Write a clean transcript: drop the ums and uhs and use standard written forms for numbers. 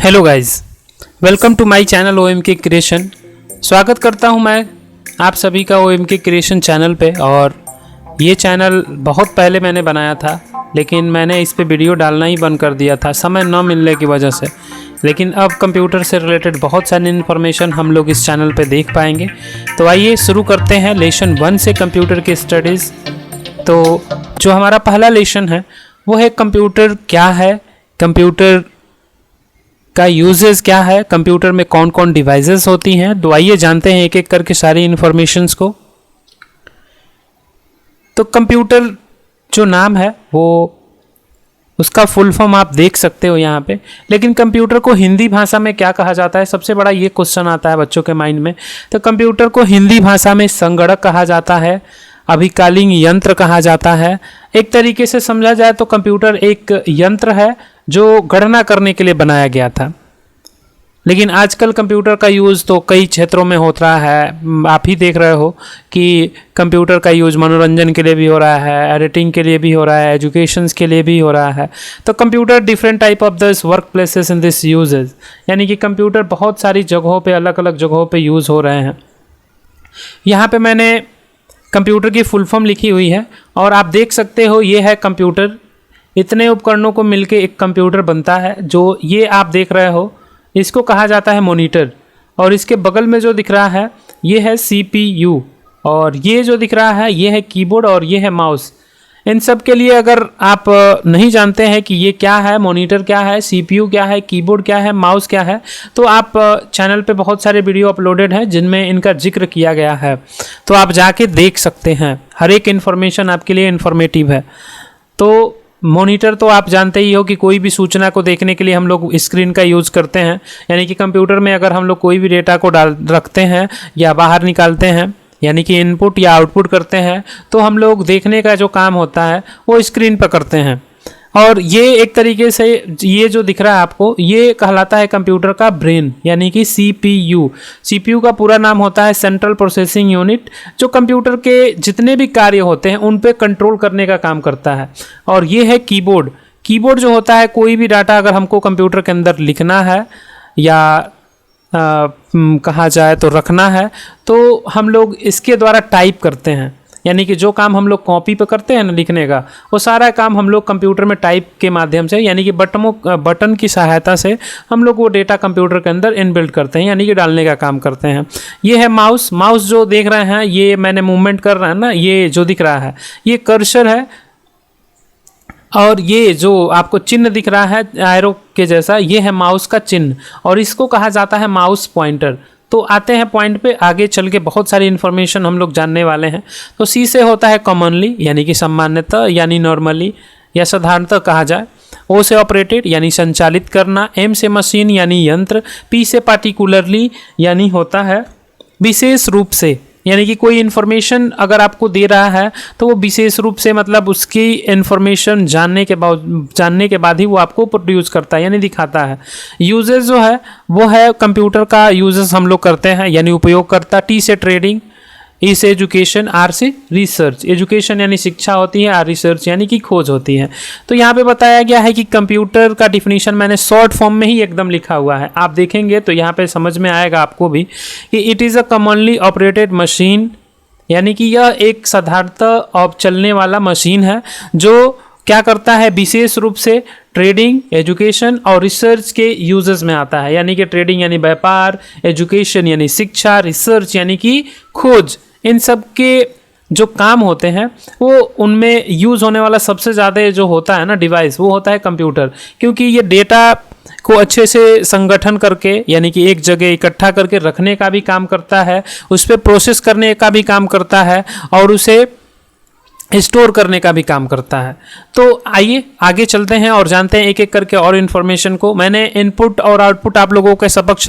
Hello guys, welcome to my channel OMK creation. स्वागत करता हूं मैं आप सभी का OMK क्रिएशन चैनल पे। और ये चैनल बहुत पहले मैंने बनाया था, लेकिन मैंने इस पे वीडियो डालना ही बंद कर दिया था समय न मिलने की वजह से। लेकिन अब कंप्यूटर से रिलेटेड बहुत सारी इन्फॉर्मेशन हम लोग इस चैनल पे देख पाएंगे। तो आइए शुरू करते हैं लेसन 1 से कंप्यूटर की स्टडीज़। तो जो हमारा पहला लेसन है वो है कंप्यूटर क्या है, कंप्यूटर का यूजेस क्या है, कंप्यूटर में कौन कौन डिवाइसेस होती हैं। तो आइए जानते हैं एक एक करके सारी इन्फॉर्मेशंस को। तो कंप्यूटर जो नाम है वो उसका फुल फॉर्म आप देख सकते हो यहाँ पे, लेकिन कंप्यूटर को हिंदी भाषा में क्या कहा जाता है, सबसे बड़ा ये क्वेश्चन आता है बच्चों के माइंड में। तो कंप्यूटर को हिंदी भाषा में संगणक कहा जाता है, अभिकालीन यंत्र कहा जाता है। एक तरीके से समझा जाए तो कंप्यूटर एक यंत्र है जो गणना करने के लिए बनाया गया था। लेकिन आजकल कंप्यूटर का यूज़ तो कई क्षेत्रों में होता रहा है। आप ही देख रहे हो कि कंप्यूटर का यूज़ मनोरंजन के लिए भी हो रहा है, एडिटिंग के लिए भी हो रहा है, एजुकेशंस के लिए भी हो रहा है। तो computer different type of this work places in this usages, यानी कि कंप्यूटर बहुत सारी जगहों पे, अलग अलग जगहों पे यूज़ हो रहे हैं। यहाँ पे मैंने कंप्यूटर की फुल फॉर्म लिखी हुई है और आप देख सकते हो ये है कंप्यूटर। इतने उपकरणों को मिलके एक कंप्यूटर बनता है। जो ये आप देख रहे हो इसको कहा जाता है मॉनिटर, और इसके बगल में जो दिख रहा है ये है CPU, और ये जो दिख रहा है ये है कीबोर्ड और ये है माउस। इन सब के लिए अगर आप नहीं जानते हैं कि ये क्या है, मॉनिटर क्या है, CPU क्या है, कीबोर्ड क्या है, माउस क्या है, तो आप चैनल पे बहुत सारे वीडियो अपलोडेड हैं जिनमें इनका जिक्र किया गया है, तो आप जाके देख सकते हैं। हर एक इन्फॉर्मेशन आपके लिए इन्फॉर्मेटिव है। तो मॉनिटर तो आप जानते ही हो कि कोई भी सूचना को देखने के लिए हम लोग स्क्रीन का यूज़ करते हैं, यानी कि कंप्यूटर में अगर हम लोग कोई भी डेटा को रखते हैं या बाहर निकालते हैं, यानी कि इनपुट या आउटपुट करते हैं, तो हम लोग देखने का जो काम होता है वो स्क्रीन पर करते हैं। और ये एक तरीके से ये जो दिख रहा है आपको ये कहलाता है कंप्यूटर का ब्रेन, यानी कि CPU का पूरा नाम होता है सेंट्रल प्रोसेसिंग यूनिट, जो कंप्यूटर के जितने भी कार्य होते हैं उन पे कंट्रोल करने का काम करता है। और ये है कीबोर्ड जो होता है कोई भी डाटा अगर हमको कंप्यूटर के अंदर लिखना है या कहा जाए तो रखना है, तो हम लोग इसके द्वारा टाइप करते हैं। यानी कि जो काम हम लोग कॉपी पे करते हैं ना लिखने का, वो सारा काम हम लोग कंप्यूटर में टाइप के माध्यम से, यानी कि बटन की सहायता से हम लोग वो डेटा कंप्यूटर के अंदर इनबिल्ट करते हैं, यानी कि डालने का काम करते हैं। ये है माउस जो देख रहे हैं, ये मैंने मूवमेंट कर रहा है ना, ये जो दिख रहा है ये कर्सर है, और ये जो आपको चिन्ह दिख रहा है एरो के जैसा, ये है माउस का चिन्ह, और इसको कहा जाता है माउस पॉइंटर। तो आते हैं पॉइंट पे, आगे चल के बहुत सारी इन्फॉर्मेशन हम लोग जानने वाले हैं। तो C से होता है कॉमनली, यानी कि सामान्यतः यानी नॉर्मली या साधारणतः कहा जाए। O से ऑपरेटेड यानी संचालित करना, M से मशीन यानी यंत्र, P से पार्टिकुलरली यानी होता है विशेष रूप से, यानी कि कोई इन्फॉर्मेशन अगर आपको दे रहा है तो वो विशेष रूप से, मतलब उसकी इन्फॉर्मेशन जानने के बाद ही वो आपको प्रोड्यूस करता है, यानी दिखाता है। यूजेस जो है वो है कंप्यूटर का यूजेस हम लोग करते हैं, यानी उपयोग करता। T से ट्रेडिंग, E से एजुकेशन, R से रिसर्च। एजुकेशन यानी शिक्षा होती है, R रिसर्च यानी कि खोज होती है। तो यहाँ पे बताया गया है कि कंप्यूटर का डिफिनीशन मैंने शॉर्ट फॉर्म में ही एकदम लिखा हुआ है, आप देखेंगे तो यहाँ पे समझ में आएगा आपको भी कि it is a commonly operated machine, यानी कि यह एक साधारणतः चलने वाला मशीन है जो क्या करता है, विशेष रूप से ट्रेडिंग, एजुकेशन और रिसर्च के यूजेस में आता है। यानी कि ट्रेडिंग यानी व्यापार, एजुकेशन यानी शिक्षा, रिसर्च यानी कि खोज, इन सब के जो काम होते हैं वो उनमें यूज़ होने वाला सबसे ज़्यादा जो होता है ना डिवाइस, वो होता है कंप्यूटर। क्योंकि ये डेटा को अच्छे से संगठन करके, यानी कि एक जगह इकट्ठा करके रखने का भी काम करता है, उस पर प्रोसेस करने का भी काम करता है, और उसे स्टोर करने का भी काम करता है। तो आइए आगे चलते हैं और जानते हैं एक एक करके और इन्फॉर्मेशन को। मैंने इनपुट और आउटपुट आप लोगों के समक्ष